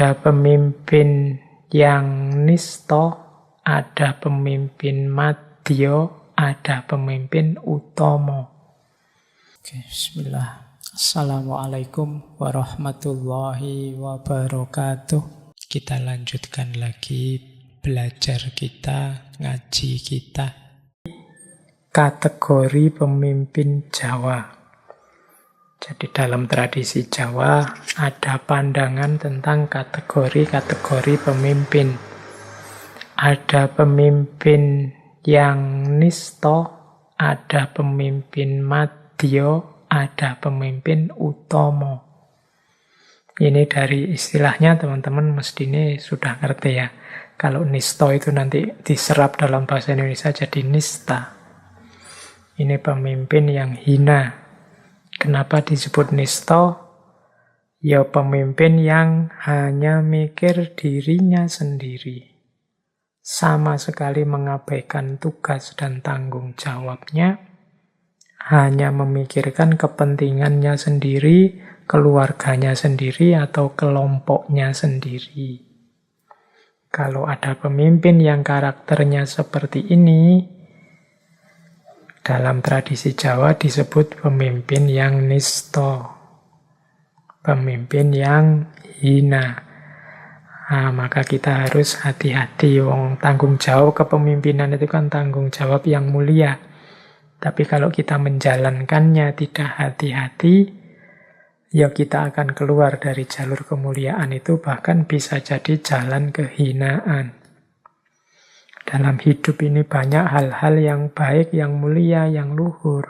Ada pemimpin yang nisto, ada pemimpin madya, ada pemimpin utama. Oke, bismillah. Assalamualaikum warahmatullahi wabarakatuh. Kita lanjutkan lagi belajar kita, ngaji kita. Kategori pemimpin Jawa. Jadi dalam tradisi Jawa ada pandangan tentang kategori-kategori pemimpin. Ada pemimpin yang nisto, ada pemimpin madya, ada pemimpin utama. Ini dari istilahnya teman-teman mestinya sudah ngerti ya. Kalau nisto itu nanti diserap dalam bahasa Indonesia jadi nista. Ini pemimpin yang hina. Kenapa disebut nisto? Ya pemimpin yang hanya mikir dirinya sendiri. Sama sekali mengabaikan tugas dan tanggung jawabnya. Hanya memikirkan kepentingannya sendiri, keluarganya sendiri, atau kelompoknya sendiri. Kalau ada pemimpin yang karakternya seperti ini, dalam tradisi Jawa disebut pemimpin yang nisto, pemimpin yang hina. Nah, maka kita harus hati-hati. Tanggung jawab kepemimpinan itu kan tanggung jawab yang mulia. Tapi kalau kita menjalankannya tidak hati-hati, ya kita akan keluar dari jalur kemuliaan itu, bahkan bisa jadi jalan kehinaan. Dalam hidup ini banyak hal-hal yang baik, yang mulia, yang luhur.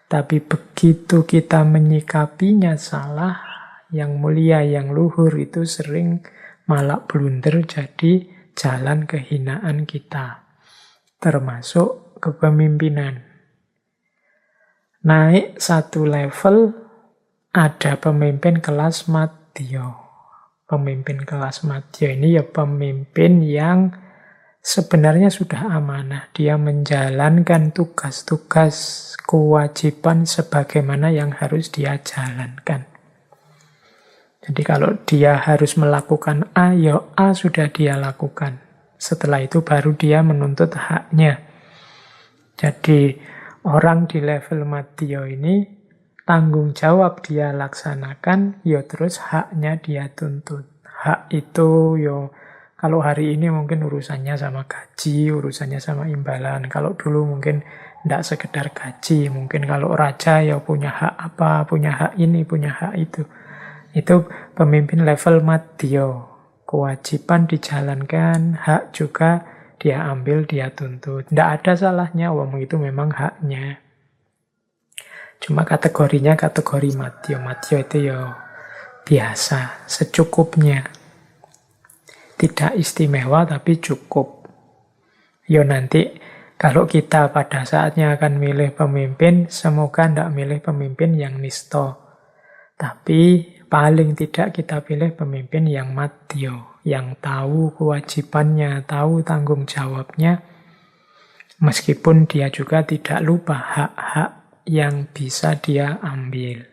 Tapi begitu kita menyikapinya salah, yang mulia, yang luhur itu sering malah blunder jadi jalan kehinaan kita. Termasuk kepemimpinan. Naik satu level, ada pemimpin kelas madya. Pemimpin kelas madya ini ya pemimpin yang sebenarnya sudah amanah. Dia menjalankan tugas-tugas kewajiban sebagaimana yang harus dia jalankan. Jadi kalau dia harus melakukan A, ya A sudah dia lakukan. Setelah itu baru dia menuntut haknya. Jadi orang di level madya ini tanggung jawab dia laksanakan, ya terus haknya dia tuntut. Hak itu ya kalau hari ini mungkin urusannya sama gaji, urusannya sama imbalan. Kalau dulu mungkin tidak sekedar gaji. Mungkin kalau raja ya punya hak apa, punya hak ini, punya hak itu. Itu pemimpin level madya. Kewajiban dijalankan, hak juga dia ambil, dia tuntut. Tidak ada salahnya, itu memang haknya. Cuma kategorinya kategori madya. Madya itu ya biasa, secukupnya. Tidak istimewa tapi cukup. Yo nanti kalau kita pada saatnya akan milih pemimpin, semoga tidak milih pemimpin yang nisto. Tapi paling tidak kita pilih pemimpin yang madya, yang tahu kewajibannya, tahu tanggung jawabnya, meskipun dia juga tidak lupa hak-hak yang bisa dia ambil.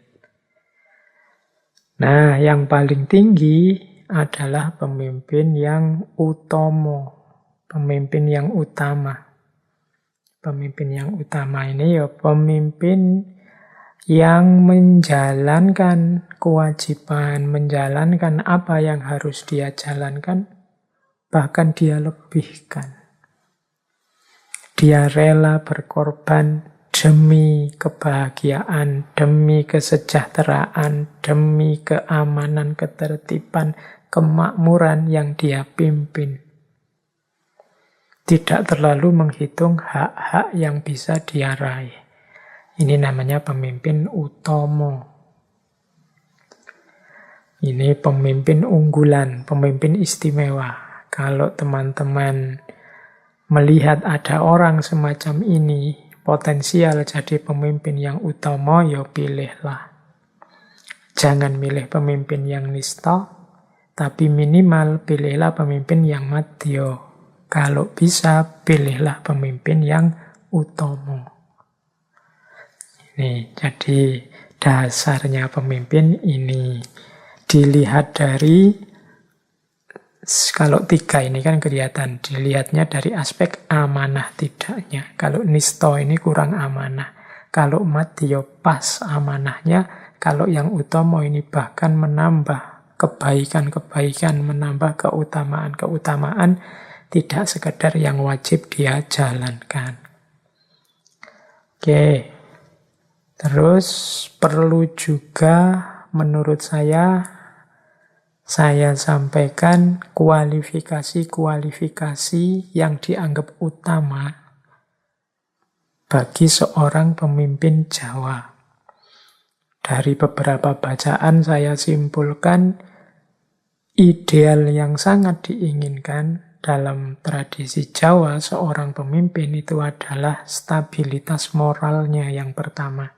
Nah, yang paling tinggi adalah pemimpin yang utama, pemimpin yang utama. Pemimpin yang utama ini ya pemimpin yang menjalankan kewajiban, menjalankan apa yang harus dia jalankan, bahkan dia lebihkan. Dia rela berkorban demi kebahagiaan, demi kesejahteraan, demi keamanan, ketertiban, kemakmuran yang dia pimpin. Tidak terlalu menghitung hak-hak yang bisa dia raih. Ini namanya pemimpin utama. Ini pemimpin unggulan, pemimpin istimewa. Kalau teman-teman melihat ada orang semacam ini, potensial jadi pemimpin yang utama, ya pilihlah. Jangan milih pemimpin yang nisto, tapi minimal pilihlah pemimpin yang madya. Kalau bisa, pilihlah pemimpin yang utama. Ini jadi dasarnya pemimpin ini. Dilihat dari Kalau 3 ini kan kelihatan, dilihatnya dari aspek amanah tidaknya. Kalau nisto ini kurang amanah. Kalau madya pas amanahnya. Kalau yang utama ini bahkan menambah kebaikan-kebaikan, menambah keutamaan-keutamaan, tidak sekedar yang wajib dia jalankan. Oke. Terus perlu juga menurut saya sampaikan kualifikasi-kualifikasi yang dianggap utama bagi seorang pemimpin Jawa. Dari beberapa bacaan saya simpulkan ideal yang sangat diinginkan dalam tradisi Jawa seorang pemimpin itu adalah stabilitas moralnya yang pertama.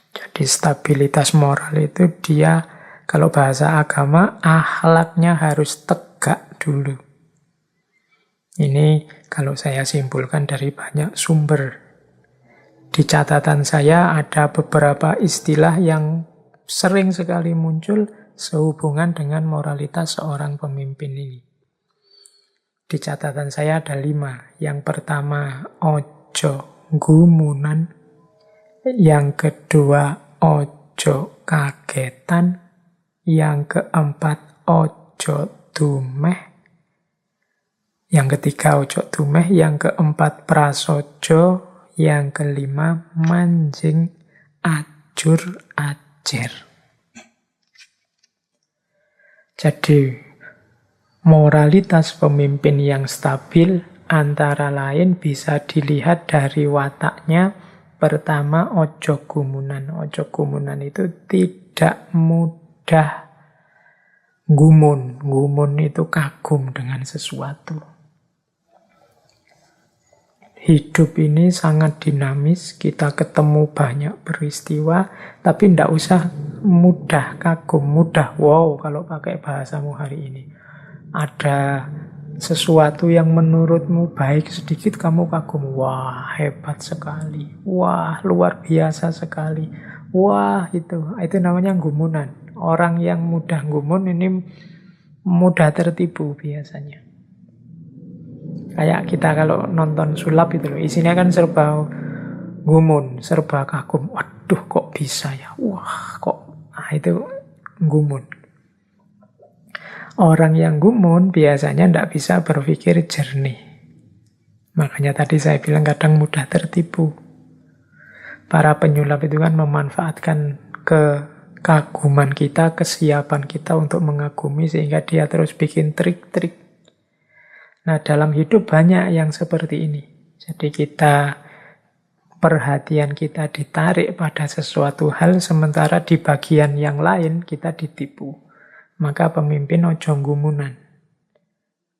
Jadi stabilitas moral itu dia, kalau bahasa agama, akhlaknya harus tegak dulu. Ini kalau saya simpulkan dari banyak sumber. Di catatan saya ada beberapa istilah yang sering sekali muncul sehubungan dengan moralitas seorang pemimpin ini. Di catatan saya ada 5. Yang pertama, ojo gumunan. Yang kedua, ojo kagetan. Yang keempat, ojo dumeh. Yang ketiga, ojo dumeh. Yang keempat, prasojo. Yang kelima, manjing ajur ajer. Jadi, moralitas pemimpin yang stabil antara lain bisa dilihat dari wataknya. Pertama, ojo gumunan. Ojo gumunan itu tidak mudah gumun. Gumun itu kagum dengan sesuatu. Hidup ini sangat dinamis, kita ketemu banyak peristiwa, tapi tidak usah mudah kagum, mudah wow kalau pakai bahasamu hari ini. Ada sesuatu yang menurutmu baik sedikit, kamu kagum, wah hebat sekali, wah luar biasa sekali, wah itu namanya gumunan. Orang yang mudah gumun ini mudah tertipu biasanya. Kayak kita kalau nonton sulap itu loh, isinya kan serba gumun, serba kagum. Waduh kok bisa ya, wah kok, itu gumun. Orang yang gumun biasanya tidak bisa berpikir jernih. Makanya tadi saya bilang kadang mudah tertipu. Para penyulap itu kan memanfaatkan kekaguman kita, kesiapan kita untuk mengagumi sehingga dia terus bikin trik-trik. Nah, dalam hidup banyak yang seperti ini. Jadi perhatian kita ditarik pada sesuatu hal, sementara di bagian yang lain kita ditipu. Maka pemimpin ojo gumunan.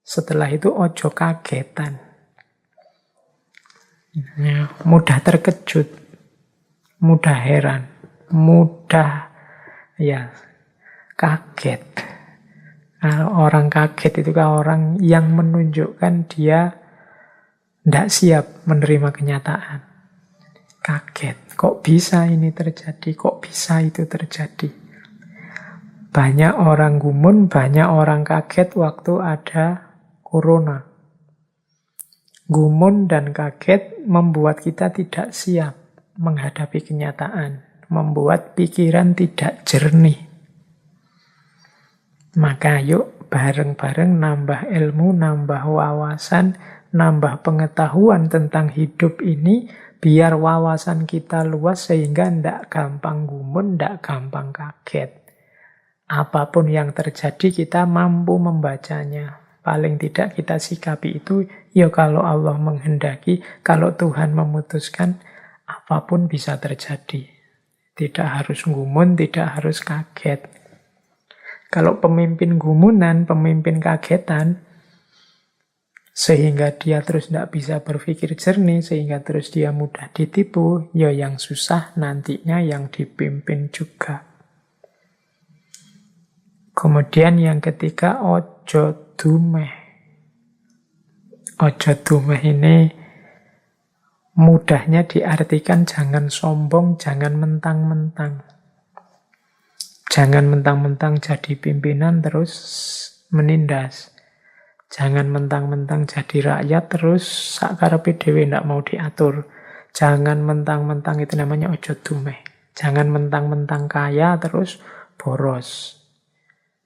Setelah itu ojo kagetan. Mudah terkejut, mudah heran, mudah kaget. Orang kaget itu kan orang yang menunjukkan dia tidak siap menerima kenyataan. Kaget, kok bisa ini terjadi, kok bisa itu terjadi. Banyak orang gumun, banyak orang kaget waktu ada corona. Gumun dan kaget membuat kita tidak siap menghadapi kenyataan, membuat pikiran tidak jernih. Maka yuk bareng-bareng nambah ilmu, nambah wawasan, nambah pengetahuan tentang hidup ini, biar wawasan kita luas sehingga tidak gampang gumun, tidak gampang kaget. Apapun yang terjadi kita mampu membacanya. Paling tidak kita sikapi itu, ya kalau Allah menghendaki, kalau Tuhan memutuskan, apapun bisa terjadi. Tidak harus gumun, tidak harus kaget. Kalau pemimpin gumunan, pemimpin kagetan, sehingga dia terus tidak bisa berpikir jernih, sehingga terus dia mudah ditipu, ya yang susah nantinya yang dipimpin juga. Kemudian yang ketiga, ojo dumeh. Ojo dumeh ini mudahnya diartikan jangan sombong, jangan mentang-mentang. Jangan mentang-mentang jadi pimpinan terus menindas. Jangan mentang-mentang jadi rakyat terus sakarepe dhewe ndak mau diatur. Jangan mentang-mentang, itu namanya ojo dumeh. Jangan mentang-mentang kaya terus boros.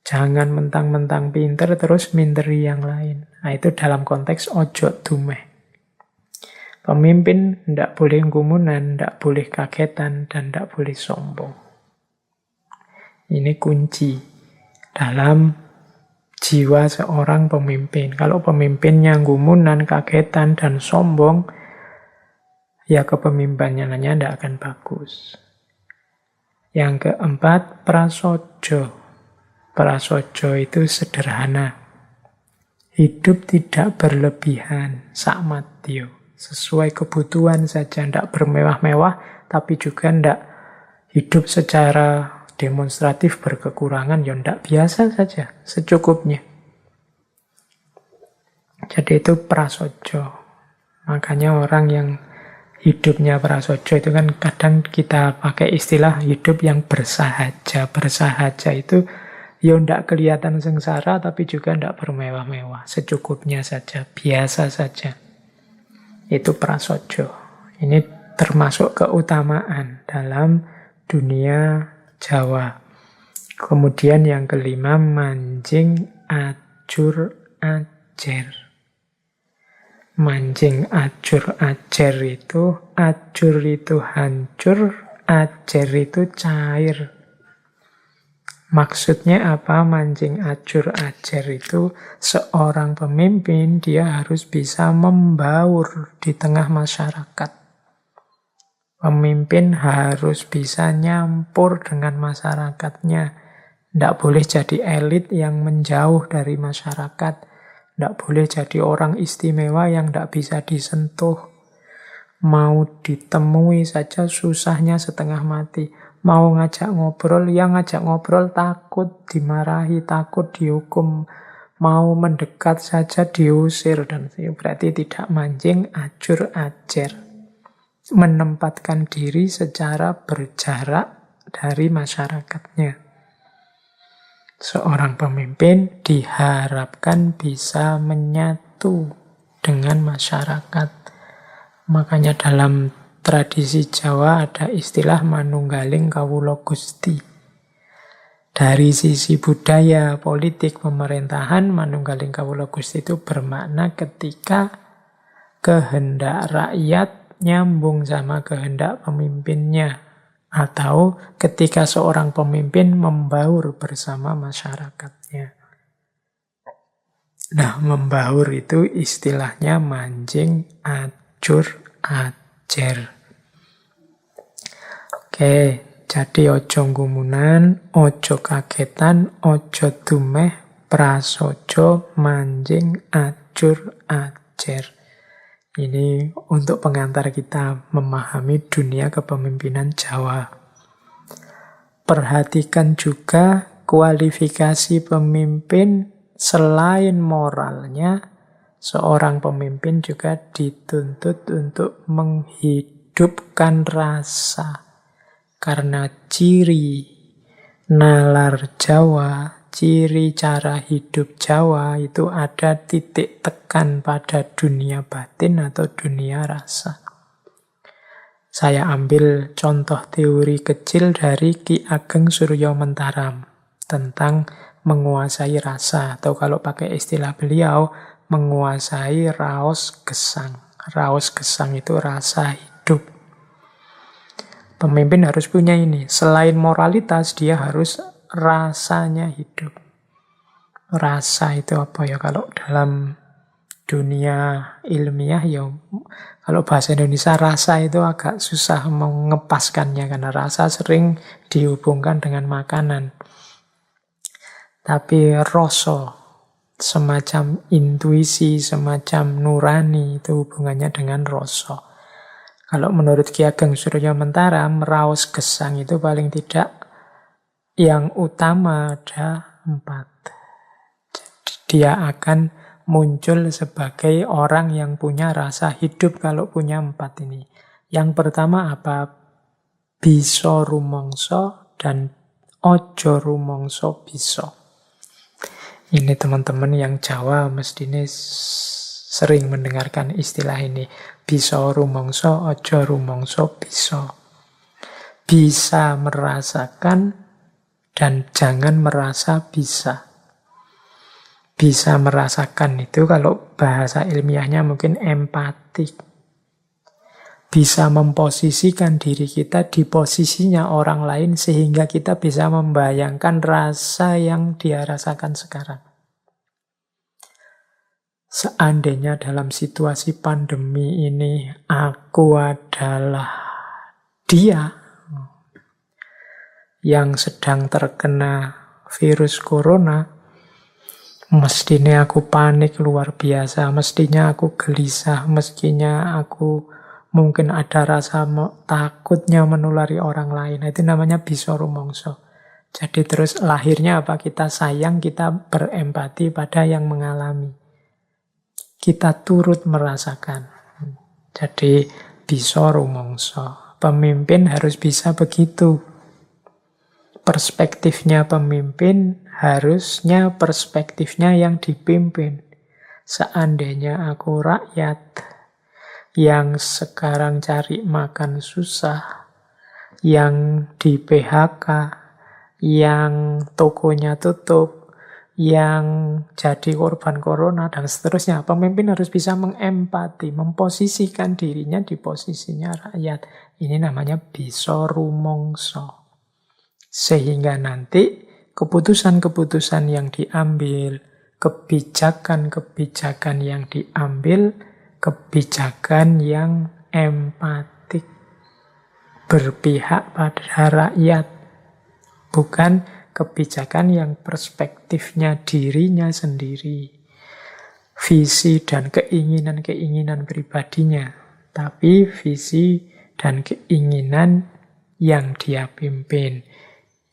Jangan mentang-mentang pinter terus minteri yang lain. Nah, itu dalam konteks ojo dumeh. Pemimpin ndak boleh gumunan, ndak boleh kagetan, dan ndak boleh sombong. Ini kunci dalam jiwa seorang pemimpin. Kalau pemimpinnya gumunan, kagetan, dan sombong, ya kepemimpinannya tidak akan bagus. Yang keempat, prasojo. Prasojo itu sederhana. Hidup tidak berlebihan, sakmatyo. Sesuai kebutuhan saja, tidak bermewah-mewah, tapi juga tidak hidup secara demonstratif berkekurangan, ya tidak, biasa saja, secukupnya. Jadi itu prasojo. Makanya orang yang hidupnya prasojo itu kan kadang kita pakai istilah hidup yang bersahaja. Bersahaja itu ya tidak kelihatan sengsara, tapi juga tidak bermewah-mewah. Secukupnya saja, biasa saja. Itu prasojo. Ini termasuk keutamaan dalam dunia Jawa. Kemudian yang kelima, manjing ajur ajer. Manjing ajur ajer itu, ajur itu hancur, ajer itu cair. Maksudnya apa mancing ajur ajer itu? Seorang pemimpin dia harus bisa membaur di tengah masyarakat. Pemimpin harus bisa nyampur dengan masyarakatnya. Tidak boleh jadi elit yang menjauh dari masyarakat. Tidak boleh jadi orang istimewa yang tidak bisa disentuh. Mau ditemui saja susahnya setengah mati. Mau ngajak ngobrol, yang ngajak ngobrol takut dimarahi, takut dihukum. Mau mendekat saja diusir. Dan berarti tidak mancing ajur ajer. Menempatkan diri secara berjarak dari masyarakatnya. Seorang pemimpin diharapkan bisa menyatu dengan masyarakat. Makanya dalam tradisi Jawa ada istilah manunggaling kawula Gusti. Dari sisi budaya, politik, pemerintahan, manunggaling kawula Gusti itu bermakna ketika kehendak rakyat nyambung sama kehendak pemimpinnya. Atau ketika seorang pemimpin membaur bersama masyarakatnya. Nah, membaur itu istilahnya manjing ajur ajer. Oke, jadi ojo gumunan, ojo kagetan, ojo dumeh, prasojo, manjing, ajur, ajer. Ini untuk pengantar kita memahami dunia kepemimpinan Jawa. Perhatikan juga kualifikasi pemimpin selain moralnya, seorang pemimpin juga dituntut untuk menghidupkan rasa. Karena ciri nalar Jawa, ciri cara hidup Jawa itu ada titik tekan pada dunia batin atau dunia rasa. Saya ambil contoh teori kecil dari Ki Ageng Suryo Mentaram tentang menguasai rasa, atau kalau pakai istilah beliau, menguasai raos gesang. Raos gesang itu rasa hidup. Pemimpin harus punya ini. Selain moralitas, dia harus rasanya hidup. Rasa itu apa ya? Kalau dalam dunia ilmiah ya, kalau bahasa Indonesia rasa itu agak susah mengepaskannya karena rasa sering dihubungkan dengan makanan. Tapi rasa, semacam intuisi, semacam nurani, itu hubungannya dengan rasa. Kalau menurut Ki Ageng Suryo Mentaram, raos gesang itu paling tidak yang utama ada 4. Jadi dia akan muncul sebagai orang yang punya rasa hidup kalau punya 4 ini. Yang pertama apa? Bisa rumangsa dan ojo rumangsa bisa. Ini teman-teman yang Jawa mestinya sering mendengarkan istilah ini. Bisa rumangsa, aja rumangsa bisa. Bisa merasakan dan jangan merasa bisa. Bisa merasakan itu kalau bahasa ilmiahnya mungkin empati. Bisa memposisikan diri kita di posisinya orang lain sehingga kita bisa membayangkan rasa yang dia rasakan sekarang. Seandainya dalam situasi pandemi ini aku adalah dia yang sedang terkena virus corona, mestinya aku panik luar biasa, mestinya aku gelisah, mestinya aku mungkin ada rasa takutnya menulari orang lain. Itu namanya bisa rumangsa. Jadi terus lahirnya apa? Kita sayang, kita berempati pada yang mengalami. Kita turut merasakan. Jadi bisa rumangsa. Pemimpin harus bisa begitu. Perspektifnya pemimpin harusnya perspektifnya yang dipimpin. Seandainya aku rakyat yang sekarang cari makan susah, yang di PHK, yang tokonya tutup, yang jadi korban corona, dan seterusnya. Pemimpin harus bisa mengempati, memposisikan dirinya di posisinya rakyat. Ini namanya bisa rumangsa. Sehingga nanti keputusan-keputusan yang diambil, kebijakan-kebijakan yang diambil, kebijakan yang empatik, berpihak pada rakyat, bukan kebijakan yang perspektifnya dirinya sendiri, visi dan keinginan-keinginan pribadinya, tapi visi dan keinginan yang dia pimpin.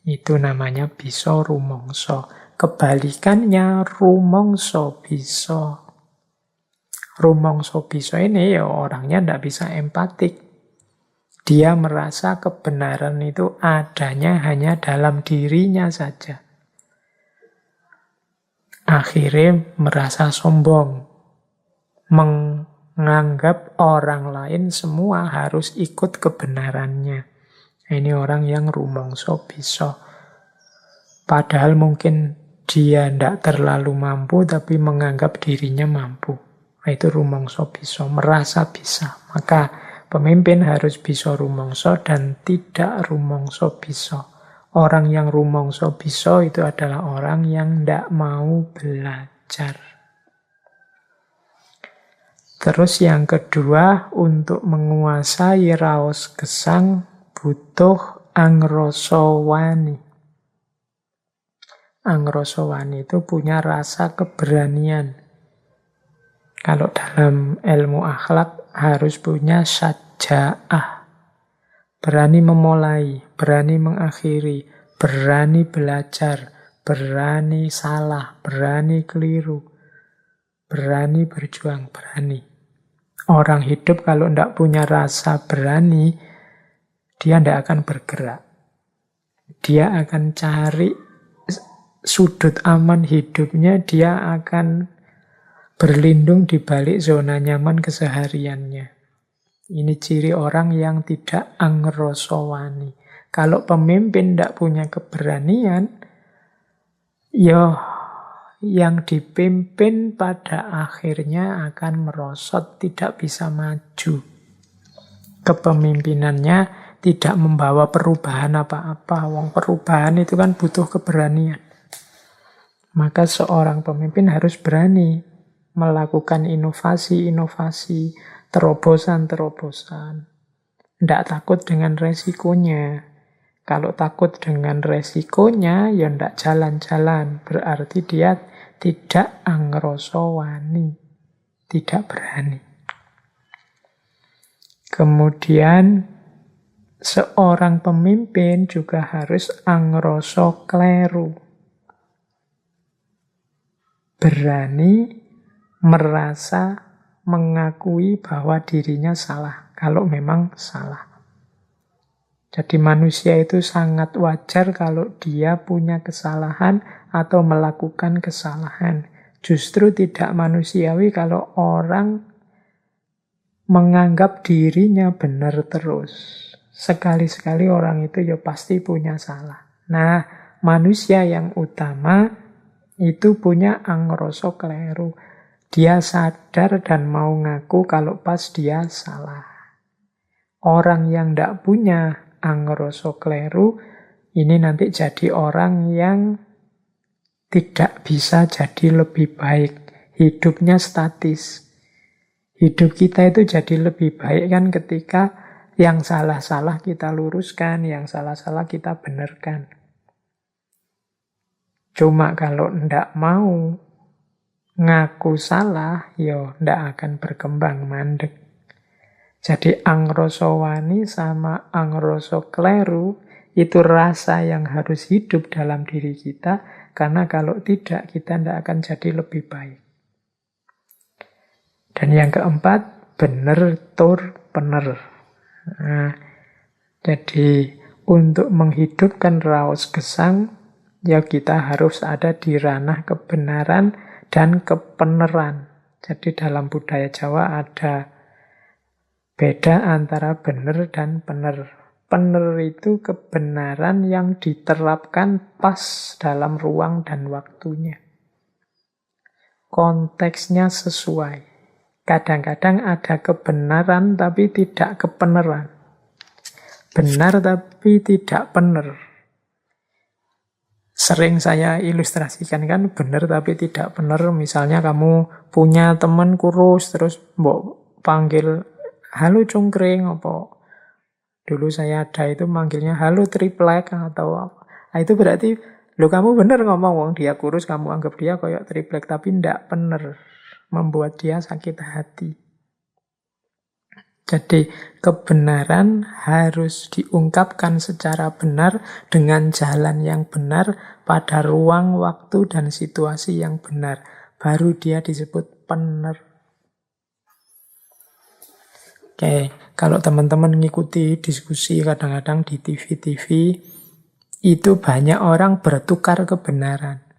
Itu namanya bisa rumangsa. Kebalikannya rumangsa bisa. Rumangsa bisa ini ya orangnya tidak bisa empatik. Dia merasa kebenaran itu adanya hanya dalam dirinya saja. Akhirnya merasa sombong. Menganggap orang lain semua harus ikut kebenarannya. Ini orang yang rumangsa bisa. Padahal mungkin dia tidak terlalu mampu, tapi menganggap dirinya mampu. Itu rumangsa bisa, merasa bisa. Maka pemimpin harus bisa rumangsa dan tidak rumangsa bisa. Orang yang rumangsa bisa itu adalah orang yang tidak mau belajar. Terus yang kedua, untuk menguasai raos gesang butuh angrosowani. Angrosowani itu punya rasa keberanian. Kalau dalam ilmu akhlak harus punya syaja'ah. Berani memulai, berani mengakhiri, berani belajar, berani salah, berani keliru, berani berjuang, berani. Orang hidup kalau tidak punya rasa berani, dia tidak akan bergerak. Dia akan cari sudut aman hidupnya, dia akan berlindung di balik zona nyaman kesehariannya. Ini ciri orang yang tidak angrosowani. Kalau pemimpin tidak punya keberanian, ya yang dipimpin pada akhirnya akan merosot, tidak bisa maju. Kepemimpinannya tidak membawa perubahan apa-apa. Wong perubahan itu kan butuh keberanian. Maka seorang pemimpin harus berani melakukan inovasi-inovasi, terobosan-terobosan. Tidak takut dengan resikonya. Kalau takut dengan resikonya, ya tidak jalan-jalan. Berarti dia tidak angrosowani, tidak berani. Kemudian seorang pemimpin juga harus angroso kleru. Berani merasa mengakui bahwa dirinya salah, kalau memang salah. Jadi manusia itu sangat wajar kalau dia punya kesalahan atau melakukan kesalahan. Justru tidak manusiawi kalau orang menganggap dirinya benar terus. Sekali-sekali orang itu ya pasti punya salah. Nah, manusia yang utama itu punya angroso kleru. Dia sadar dan mau ngaku kalau pas dia salah. Orang yang tidak punya angroso kleru, ini nanti jadi orang yang tidak bisa jadi lebih baik. Hidupnya statis. Hidup kita itu jadi lebih baik kan ketika yang salah-salah kita luruskan, yang salah-salah kita benarkan. Cuma kalau ndak mau ngaku salah, ya ndak akan berkembang, mandek. Jadi angroso wani sama angroso kleru itu rasa yang harus hidup dalam diri kita, karena kalau tidak kita ndak akan jadi lebih baik. Dan yang keempat, bener tur pener. Nah, jadi untuk menghidupkan raos gesang, ya kita harus ada di ranah kebenaran dan kepeneran. Jadi dalam budaya Jawa ada beda antara bener dan pener. Pener itu kebenaran yang diterapkan pas dalam ruang dan waktunya. Konteksnya sesuai. Kadang-kadang ada kebenaran tapi tidak kebenaran. Benar tapi tidak benar. Sering saya ilustrasikan kan benar tapi tidak benar. Misalnya kamu punya teman kurus terus mbok panggil halo cungkring apa. Dulu saya ada itu manggilnya halo triplek atau apa. Nah, itu berarti kamu benar ngomong wong dia kurus kamu anggap dia kayak triplek tapi ndak benar. Membuat dia sakit hati. Jadi kebenaran harus diungkapkan secara benar dengan jalan yang benar pada ruang, waktu, dan situasi yang benar. Baru dia disebut benar. Oke, kalau teman-teman ngikuti diskusi kadang-kadang di TV-TV, itu banyak orang bertukar kebenaran.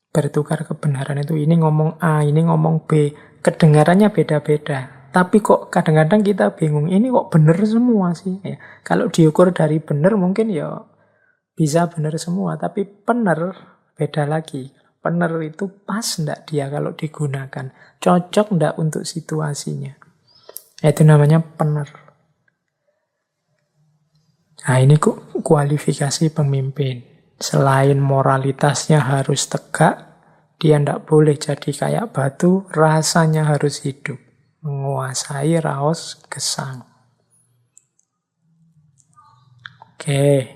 Bertukar kebenaran itu ini ngomong A, ini ngomong B. Kedengarannya beda-beda. Tapi kok kadang-kadang kita bingung, ini kok benar semua sih? Ya, kalau diukur dari benar mungkin ya bisa benar semua. Tapi benar beda lagi. Benar itu pas enggak dia kalau digunakan. Cocok enggak untuk situasinya. Itu namanya benar. Nah ini kualifikasi pemimpin. Selain moralitasnya harus tegak, dia tidak boleh jadi kayak batu, rasanya harus hidup. Menguasai raos gesang. Oke,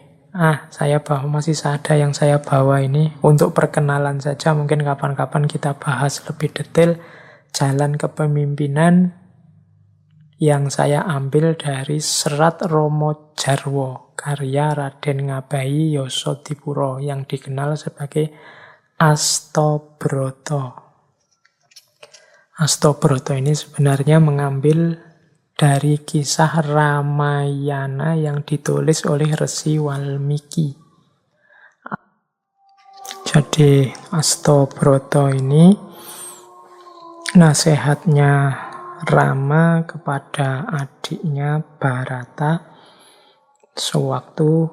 saya masih ada yang saya bawa ini. Untuk perkenalan saja, mungkin kapan-kapan kita bahas lebih detail jalan kepemimpinan yang saya ambil dari Serat Romo Jarwo, karya Raden Ngabahi Yosodipuro yang dikenal sebagai Astobroto. Astobroto ini sebenarnya mengambil dari kisah Ramayana yang ditulis oleh Resi Walmiki. Jadi Astobroto ini nasihatnya Rama kepada adiknya Bharata sewaktu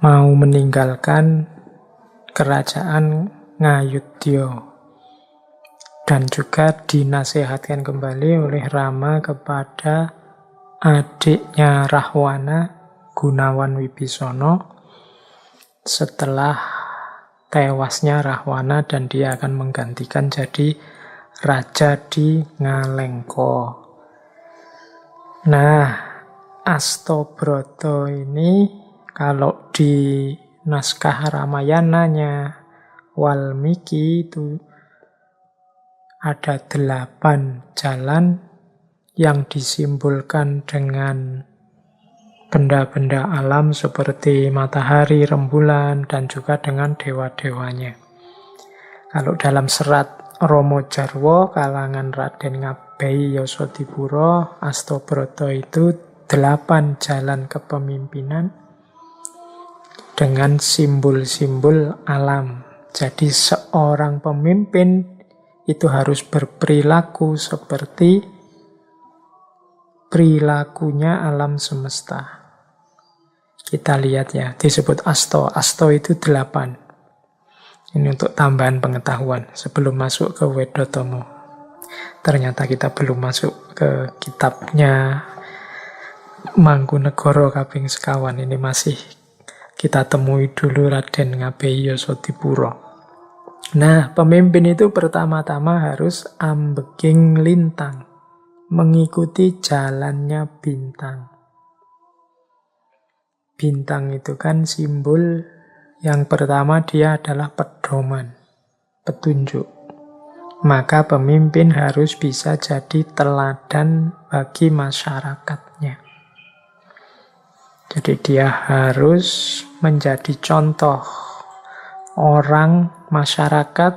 mau meninggalkan kerajaan Ngayudya, dan juga dinasihatkan kembali oleh Rama kepada adiknya Rahwana, Gunawan Wibisono, setelah tewasnya Rahwana dan dia akan menggantikan jadi raja di Ngalengka. Nah, Astobroto ini kalau di naskah Ramayananya Walmiki itu ada 8 jalan yang disimbolkan dengan benda-benda alam seperti matahari, rembulan, dan juga dengan dewa-dewanya. Kalau dalam serat Romo Jarwo, kalangan Raden Ngabahi Yosodipuro, Astobroto itu 8 jalan kepemimpinan dengan simbol-simbol alam. Jadi seorang pemimpin itu harus berperilaku seperti perilakunya alam semesta. Kita lihat ya, disebut asto. Asto itu 8. Ini untuk tambahan pengetahuan sebelum masuk ke Wedotomo. Ternyata kita belum masuk ke kitabnya Mangkunegoro Kaping Sekawan. Ini masih kita temui dulu Raden Ngabei Yosodipuro. Nah, pemimpin itu pertama-tama harus ambeking lintang, mengikuti jalannya bintang. Bintang itu kan simbol yang pertama, dia adalah pedoman, petunjuk. Maka pemimpin harus bisa jadi teladan bagi masyarakatnya. Jadi dia harus menjadi contoh orang, masyarakat.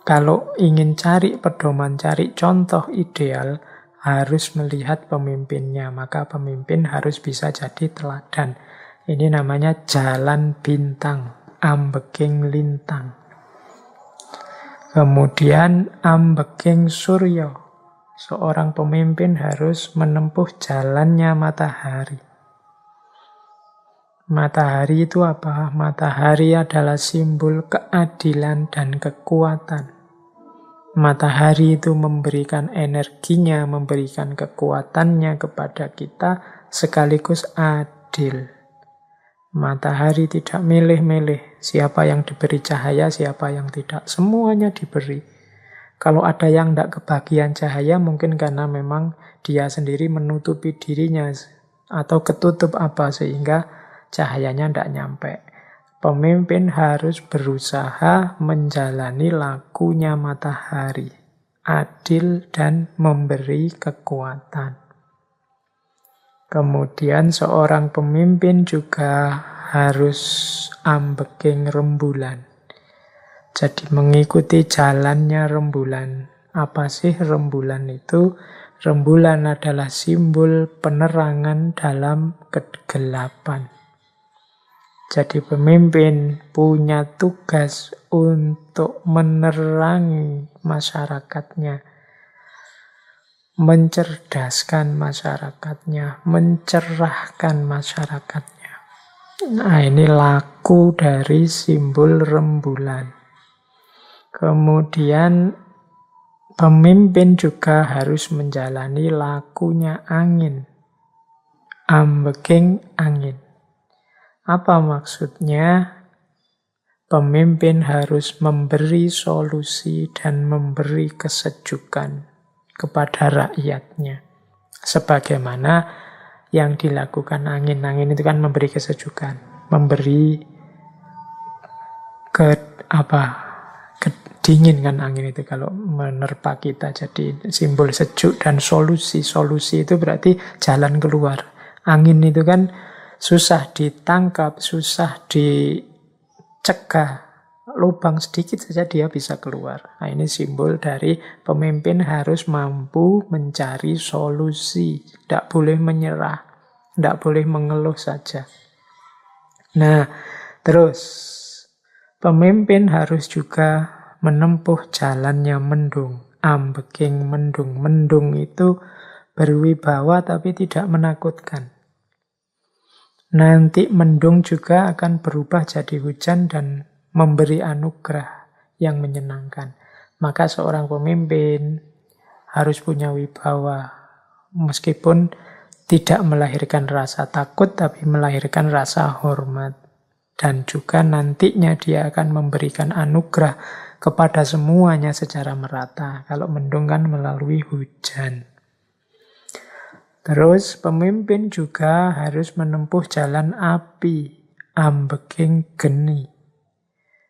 Kalau ingin cari pedoman, cari contoh ideal, harus melihat pemimpinnya. Maka pemimpin harus bisa jadi teladan. Ini namanya jalan bintang, ambeking lintang. Kemudian ambeking surya. Seorang pemimpin harus menempuh jalannya matahari. Matahari itu apa? Matahari adalah simbol keadilan dan kekuatan. Matahari itu memberikan energinya, memberikan kekuatannya kepada kita, sekaligus adil. Matahari tidak milih-milih siapa yang diberi cahaya, siapa yang tidak. Semuanya diberi. Kalau ada yang tidak kebagian cahaya, mungkin karena memang dia sendiri menutupi dirinya atau ketutup apa sehingga cahayanya tidak nyampe. Pemimpin harus berusaha menjalani lakunya matahari, adil dan memberi kekuatan. Kemudian seorang pemimpin juga harus ambeking rembulan. Jadi mengikuti jalannya rembulan. Apa sih rembulan itu? Rembulan adalah simbol penerangan dalam kegelapan. Jadi pemimpin punya tugas untuk menerangi masyarakatnya, mencerdaskan masyarakatnya, mencerahkan masyarakatnya. Nah, ini laku dari simbol rembulan. Kemudian pemimpin juga harus menjalani lakunya angin, ambeking angin. Apa maksudnya? Pemimpin harus memberi solusi dan memberi kesejukan kepada rakyatnya. Sebagaimana yang dilakukan angin. Angin itu kan memberi kesejukan, memberi dingin kan angin itu kalau menerpa kita. Jadi simbol sejuk dan solusi. Solusi itu berarti jalan keluar. Angin itu kan susah ditangkap, susah dicegah. Lubang sedikit saja dia bisa keluar. Nah, ini simbol dari pemimpin harus mampu mencari solusi. Tidak boleh menyerah. Tidak boleh mengeluh saja. Nah, terus pemimpin harus juga menempuh jalannya mendung. Ambeking mendung. Mendung itu berwibawa tapi tidak menakutkan. Nanti mendung juga akan berubah jadi hujan dan memberi anugerah yang menyenangkan. Maka seorang pemimpin harus punya wibawa. Meskipun tidak melahirkan rasa takut, tapi melahirkan rasa hormat. Dan juga nantinya dia akan memberikan anugerah kepada semuanya secara merata. Kalau mendung kan melalui hujan. Terus pemimpin juga harus menempuh jalan api, ambeking geni.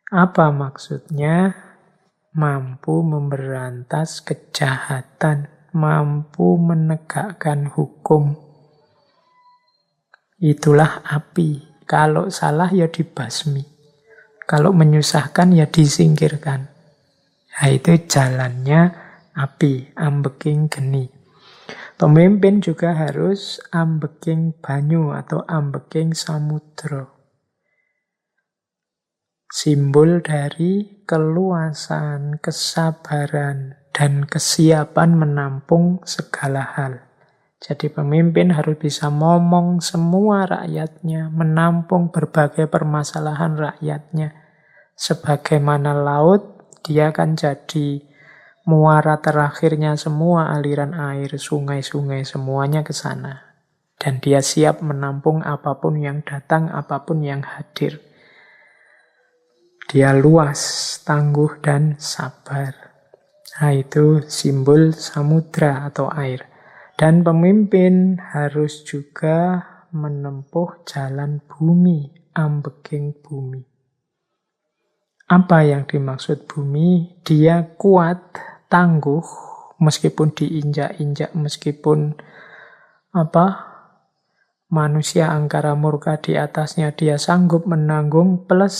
Apa maksudnya? Mampu memberantas kejahatan, mampu menegakkan hukum. Itulah api. Kalau salah ya dibasmi. Kalau menyusahkan ya disingkirkan. Nah, itu jalannya api, ambeking geni. Pemimpin juga harus ambeking banyu atau ambeking samudra. Simbol dari keluasan, kesabaran, dan kesiapan menampung segala hal. Jadi pemimpin harus bisa ngomong semua rakyatnya, menampung berbagai permasalahan rakyatnya. Sebagaimana laut, dia akan jadi muara terakhirnya semua aliran air, sungai-sungai, semuanya ke sana. Dan dia siap menampung apapun yang datang, apapun yang hadir. Dia luas, tangguh, dan sabar. Nah, itu simbol samudra atau air. Dan pemimpin harus juga menempuh jalan bumi, ambeking bumi. Apa yang dimaksud bumi? Dia kuat, tangguh, meskipun diinjak-injak, meskipun manusia angkara murka di atasnya, dia sanggup menanggung, plus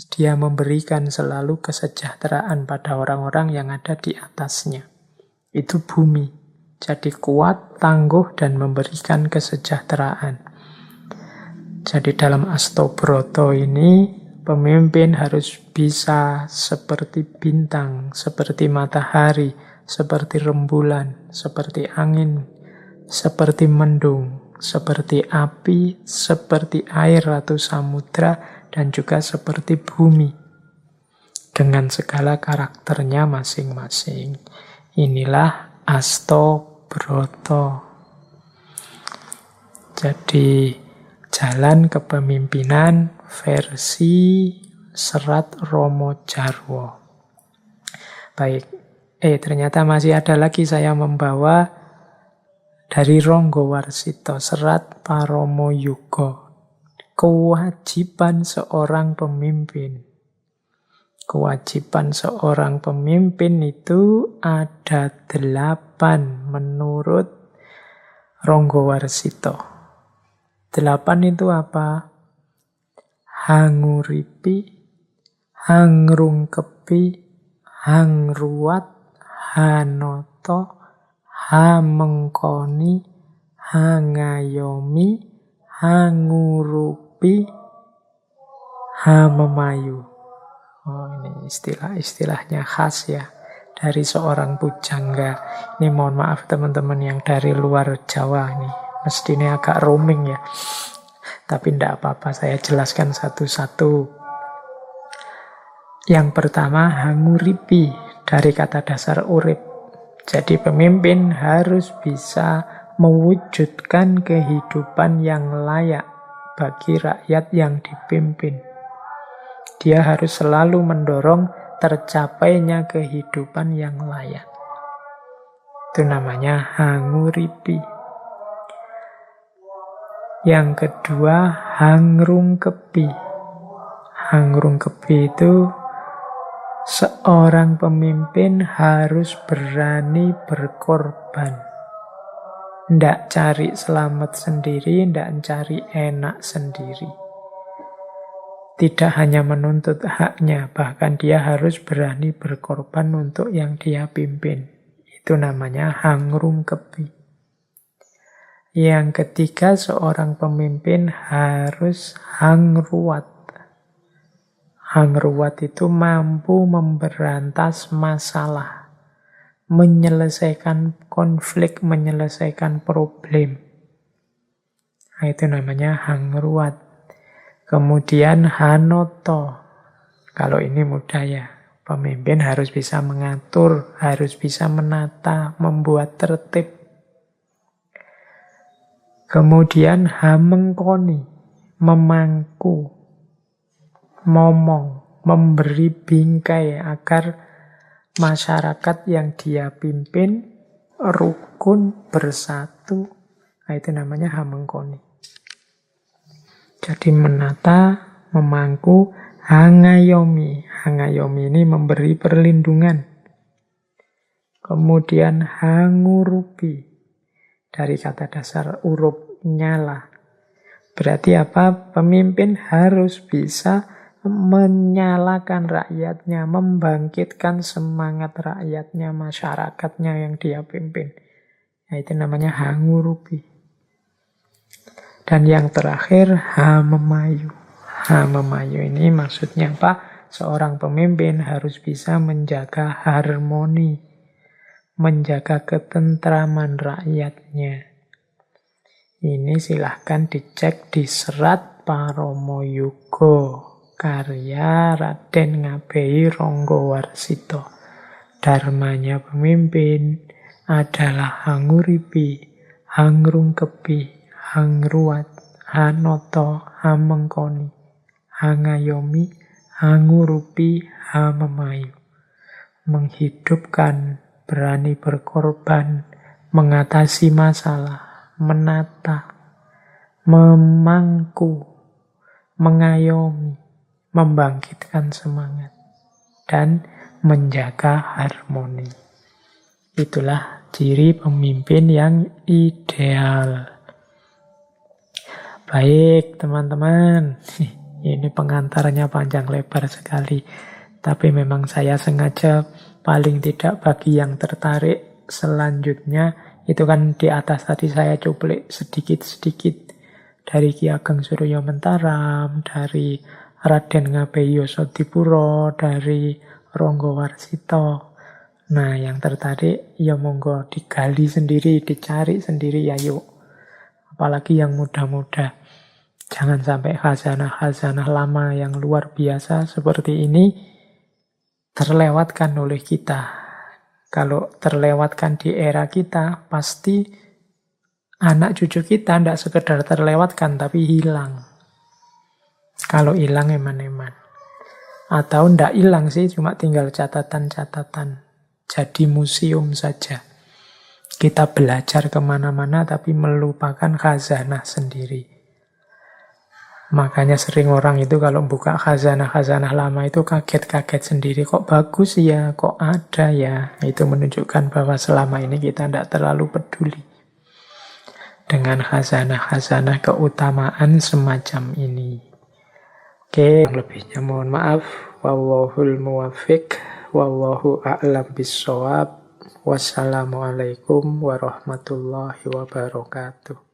dia memberikan selalu kesejahteraan pada orang-orang yang ada di atasnya. Itu bumi. Jadi kuat, tangguh, dan memberikan kesejahteraan. Jadi dalam Astobroto ini, pemimpin harus bisa seperti bintang, seperti matahari, seperti rembulan, seperti angin, seperti mendung, seperti api, seperti air atau samudra, dan juga seperti bumi. Dengan segala karakternya masing-masing. Inilah Astobroto. Jadi jalan kepemimpinan versi Serat Romo Jarwo. Baik, ternyata masih ada lagi saya membawa dari Ronggo Warsito, Serat Paromo Yugo. Kewajiban seorang pemimpin. Kewajiban seorang pemimpin itu ada 8 menurut Ronggo Warsito. 8 itu apa? Hanguripi, hangrungkepi, hangruat, hanoto, hamengkoni, hangayomi, hangurupi, hamemayu. Oh, ini istilah-istilahnya khas ya dari seorang pujangga. Ini mohon maaf teman-teman yang dari luar Jawa nih. Mestinya agak roaming ya. Tapi tidak apa-apa, saya jelaskan satu-satu. Yang pertama, hanguripi, dari kata dasar urip. Jadi pemimpin harus bisa mewujudkan kehidupan yang layak bagi rakyat yang dipimpin. Dia harus selalu mendorong tercapainya kehidupan yang layak. Itu namanya hanguripi. Yang kedua, hangrungkepi. Hangrungkepi itu seorang pemimpin harus berani berkorban. Tidak cari selamat sendiri, tidak cari enak sendiri. Tidak hanya menuntut haknya, bahkan dia harus berani berkorban untuk yang dia pimpin. Itu namanya hangrungkepi. Yang ketiga, seorang pemimpin harus hangruat. Hangruat itu mampu memberantas masalah, menyelesaikan konflik, menyelesaikan problem. Nah, itu namanya hangruat. Kemudian hanoto. Kalau ini mudah ya. Pemimpin harus bisa mengatur, harus bisa menata, membuat tertib. Kemudian hamengkoni, memangku, momong, memberi bingkai agar masyarakat yang dia pimpin rukun, bersatu. Nah, itu namanya hamengkoni. Jadi menata, memangku, hangayomi. Hangayomi ini memberi perlindungan. Kemudian hangurupi. Dari kata dasar urup, nyala. Berarti apa? Pemimpin harus bisa menyalakan rakyatnya, membangkitkan semangat rakyatnya, masyarakatnya yang dia pimpin. Nah, itu namanya hangurupi. Dan yang terakhir, hamemayu. Hamemayu ini maksudnya apa? Seorang pemimpin harus bisa menjaga harmoni, menjaga ketentraman rakyatnya. Ini silahkan dicek di Serat Paromoyugo, karya Raden Ngabei Ronggowarsito. Dharmanya pemimpin adalah hanguripi, hangrungkepi, hangruat, hanoto, hamengkoni, hangayomi, hangurupi, hamemayu. Menghidupkan, berani berkorban, mengatasi masalah, menata, memangku, mengayomi, membangkitkan semangat, dan menjaga harmoni. Itulah ciri pemimpin yang ideal. Baik, teman-teman. Ini pengantarnya panjang lebar sekali. Tapi memang saya sengaja paling tidak bagi yang tertarik selanjutnya. Itu kan di atas tadi saya cuplik sedikit-sedikit dari Ki Ageng Suryo Mentaram, dari Raden Ngabei Yosodipuro, dari Ronggowarsito. Nah, yang tertarik ya monggo digali sendiri, dicari sendiri ya yuk. Apalagi yang muda-muda. Jangan sampai khazanah-khazanah lama yang luar biasa seperti ini terlewatkan oleh kita. Kalau terlewatkan di era kita, pasti anak cucu kita tidak sekedar terlewatkan, tapi hilang. Kalau hilang eman-eman. Atau tidak hilang sih, cuma tinggal catatan-catatan. Jadi museum saja. Kita belajar kemana-mana, tapi melupakan khazanah sendiri. Makanya sering orang itu kalau buka khazanah-khazanah lama itu kaget-kaget sendiri. Kok bagus ya, kok ada ya. Itu menunjukkan bahwa selama ini kita tidak terlalu peduli dengan khazanah-khazanah keutamaan semacam ini. Oke, lebihnya mohon maaf. Wallahul muwaffiq, wallahu a'lam bissawab. Wassalamualaikum warahmatullahi wabarakatuh.